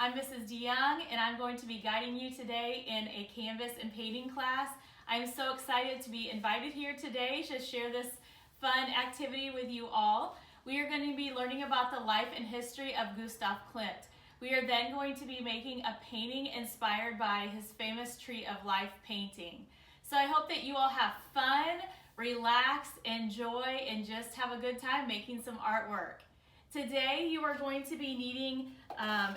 I'm Mrs. DeYoung, and I'm going to be guiding you today in a canvas and painting class. I'm so excited to be invited here today to share this fun activity with you all. We are going to be learning about the life and history of Gustav Klimt. We are then going to be making a painting inspired by his famous Tree of Life painting. So I hope that you all have fun, relax, enjoy, and just have a good time making some artwork. Today you are going to be needing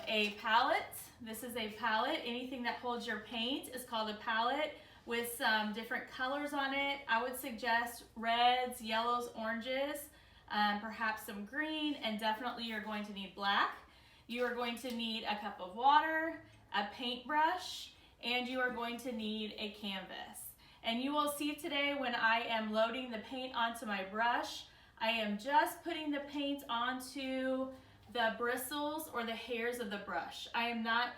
a palette. This is a palette. Anything that holds your paint is called a palette with some different colors on it. I would suggest reds, yellows, oranges, perhaps some green, and definitely you're going to need black. You are going to need a cup of water, a paintbrush, and you are going to need a canvas. And you will see today when I am loading the paint onto my brush, I am just putting the paint onto the bristles or the hairs of the brush. I am not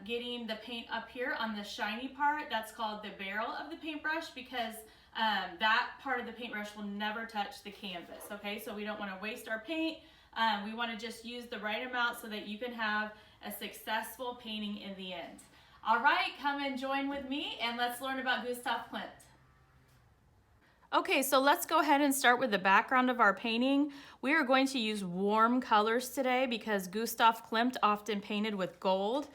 getting the paint up here on the shiny part. That's called the barrel of the paintbrush because that part of the paintbrush will never touch the canvas, okay? So we don't want to waste our paint. We want to just use the right amount so that you can have a successful painting in the end. All right, come and join with me and let's learn about Gustav Klimt. Okay, so let's go ahead and start with the background of our painting. We are going to use warm colors today because Gustav Klimt often painted with gold.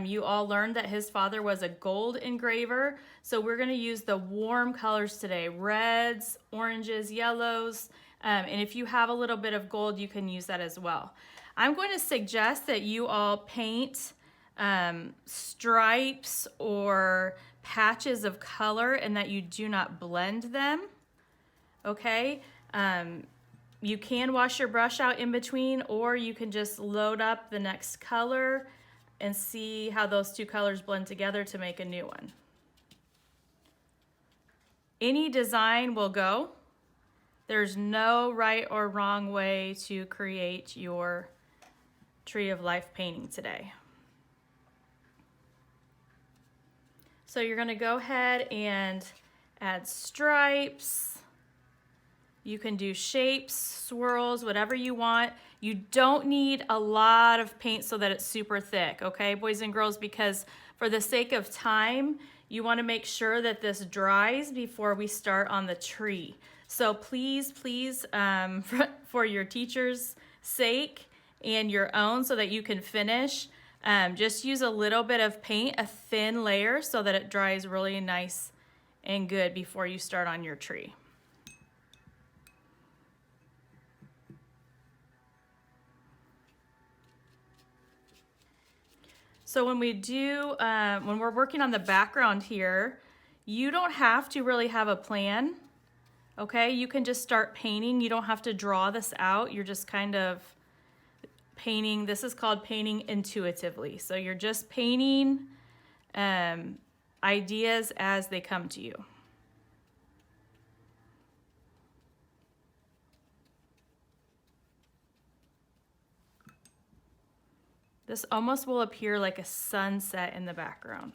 You all learned that his father was a gold engraver, so we're going to use the warm colors today, reds, oranges, yellows, and if you have a little bit of gold, you can use that as well. I'm going to suggest that you all paint stripes or patches of color and that you do not blend them. Okay, you can wash your brush out in between, or you can just load up the next color and see how those two colors blend together to make a new one. Any design will go. There's no right or wrong way to create your Tree of Life painting today. So you're going to go ahead and add stripes. You can do shapes, swirls, whatever you want. You don't need a lot of paint so that it's super thick, okay, boys and girls, because for the sake of time, you want to make sure that this dries before we start on the tree. So please, for your teacher's sake and your own so that you can finish, just use a little bit of paint, a thin layer, so that it dries really nice and good before you start on your tree. So when we're working on the background here, you don't have to really have a plan, okay? You can just start painting. You don't have to draw this out. You're just kind of painting. This is called painting intuitively. So you're just painting ideas as they come to you. This almost will appear like a sunset in the background.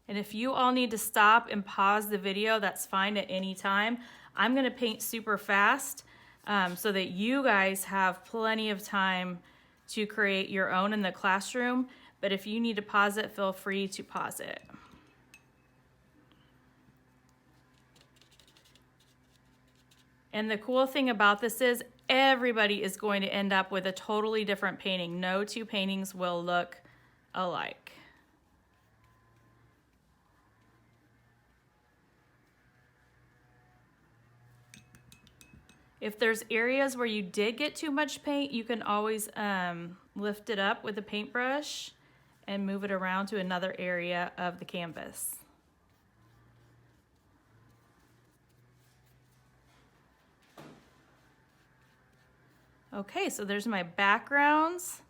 And if you all need to stop and pause the video, that's fine at any time. I'm gonna paint super fast so that you guys have plenty of time to create your own in the classroom. But if you need to pause it, feel free to pause it. And the cool thing about this is everybody is going to end up with a totally different painting. No two paintings will look alike. If there's areas where you did get too much paint, you can always lift it up with a paintbrush and move it around to another area of the canvas. Okay, so there's my backgrounds.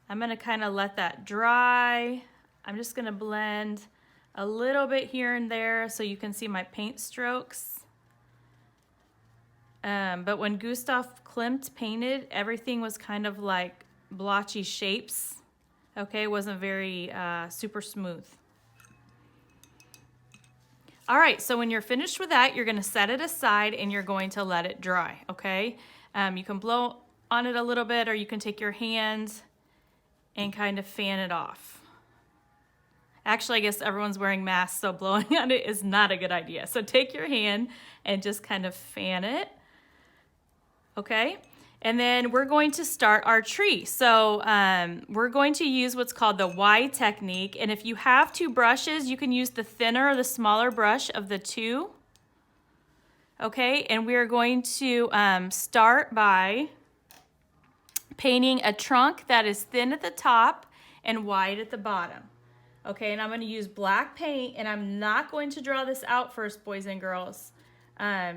I'm gonna kind of let that dry. I'm just gonna blend a little bit here and there so you can see my paint strokes. But when Gustav Klimt painted, everything was kind of like blotchy shapes. Okay, it wasn't very super smooth. All right, so when you're finished with that, you're gonna set it aside and you're going to let it dry, okay? You can blow on it a little bit, or you can take your hand and kind of fan it off. Actually, I guess everyone's wearing masks, so blowing on it is not a good idea. So take your hand and just kind of fan it, okay? And then we're going to start our tree. So we're going to use what's called the Y technique. And if you have two brushes, you can use the thinner or the smaller brush of the two. Okay, and we are going to start by painting a trunk that is thin at the top and wide at the bottom. Okay, and I'm going to use black paint, and I'm not going to draw this out first, boys and girls.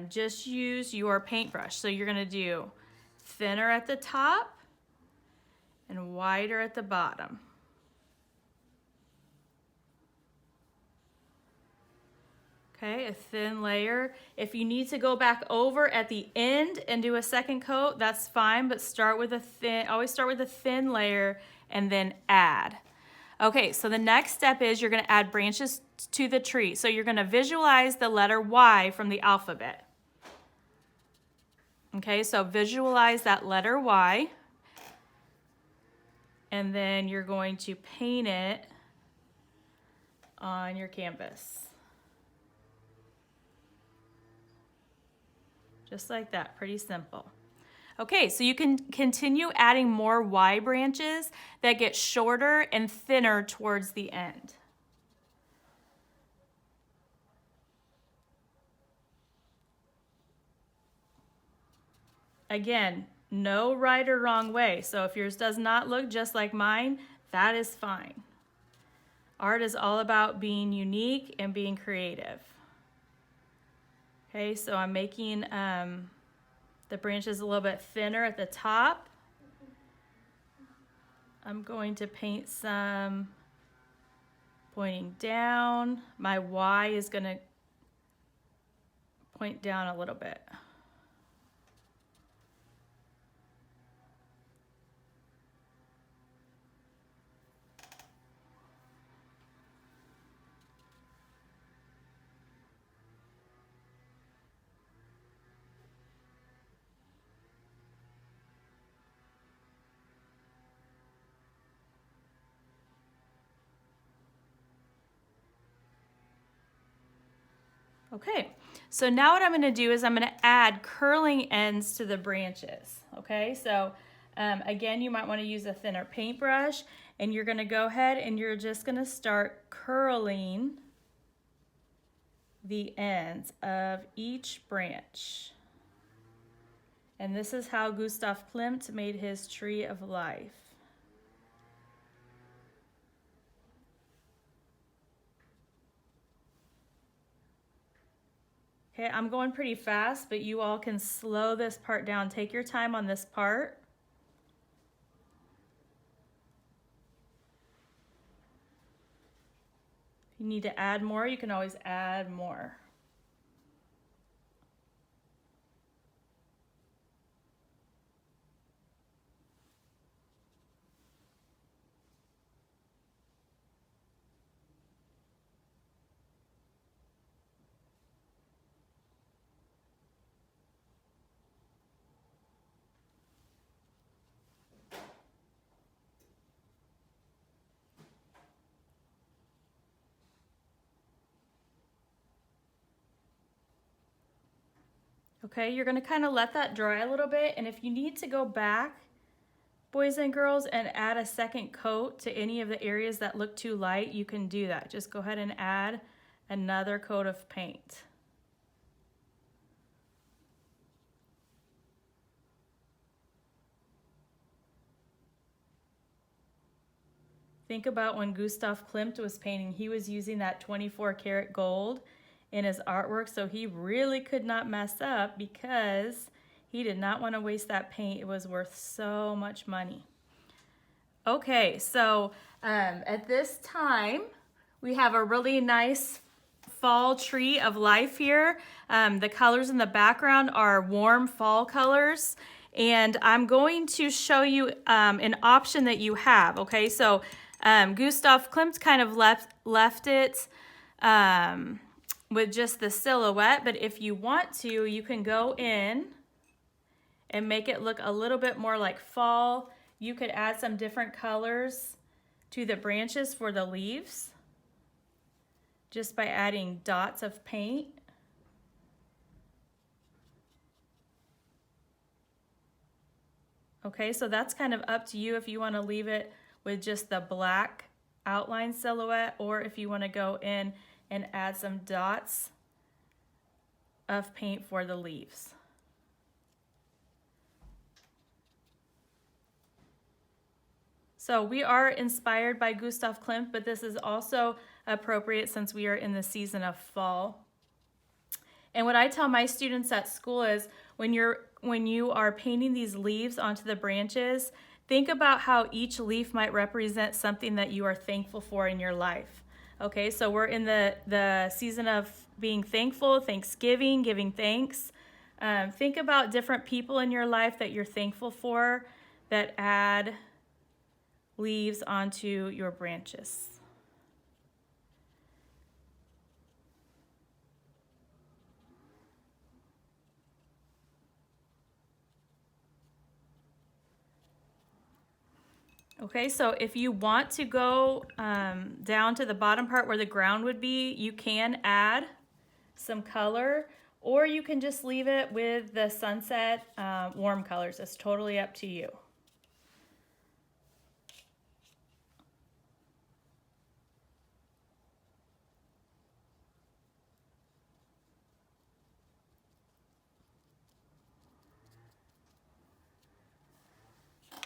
Just use your paintbrush. So you're going to do thinner at the top and wider at the bottom. Okay, a thin layer. If you need to go back over at the end and do a second coat, that's fine, but start with a thin, always start with a thin layer and then add. Okay, so the next step is you're going to add branches to the tree. So you're going to visualize the letter Y from the alphabet. Okay, so visualize that letter Y. And then you're going to paint it on your canvas. Just like that, pretty simple. Okay, so you can continue adding more Y branches that get shorter and thinner towards the end. Again, no right or wrong way. So if yours does not look just like mine, that is fine. Art is all about being unique and being creative. Okay, so I'm making the branches a little bit thinner at the top. I'm going to paint some pointing down. My Y is going to point down a little bit. Okay, so now what I'm going to do is I'm going to add curling ends to the branches. Okay, so again, you might want to use a thinner paintbrush, and you're going to go ahead and you're just going to start curling the ends of each branch. And this is how Gustav Klimt made his tree of life. Okay, I'm going pretty fast, but you all can slow this part down. Take your time on this part. If you need to add more, you can always add more. Okay, you're gonna kind of let that dry a little bit, and if you need to go back, boys and girls, and add a second coat to any of the areas that look too light, you can do that. Just go ahead and add another coat of paint. Think about when Gustav Klimt was painting, he was using that 24 karat gold in his artwork, so he really could not mess up because he did not want to waste that paint. It was worth so much money. Okay, so at this time, we have a really nice fall tree of life here. The colors in the background are warm fall colors, and I'm going to show you an option that you have. Okay, so Gustav Klimt kind of left it with just the silhouette, but if you want to, you can go in and make it look a little bit more like fall. You could add some different colors to the branches for the leaves just by adding dots of paint. Okay, so that's kind of up to you if you want to leave it with just the black outline silhouette, or if you want to go in and add some dots of paint for the leaves. So we are inspired by Gustav Klimt, but this is also appropriate since we are in the season of fall. And what I tell my students at school is when you are painting these leaves onto the branches, think about how each leaf might represent something that you are thankful for in your life. Okay, so we're in the season of being thankful, Thanksgiving, giving thanks. Think about different people in your life that you're thankful for that add leaves onto your branches. Okay, so if you want to go down to the bottom part where the ground would be, you can add some color, or you can just leave it with the sunset warm colors. It's totally up to you.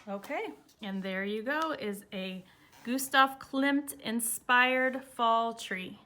Okay, and there you go, is a Gustav Klimt inspired fall tree.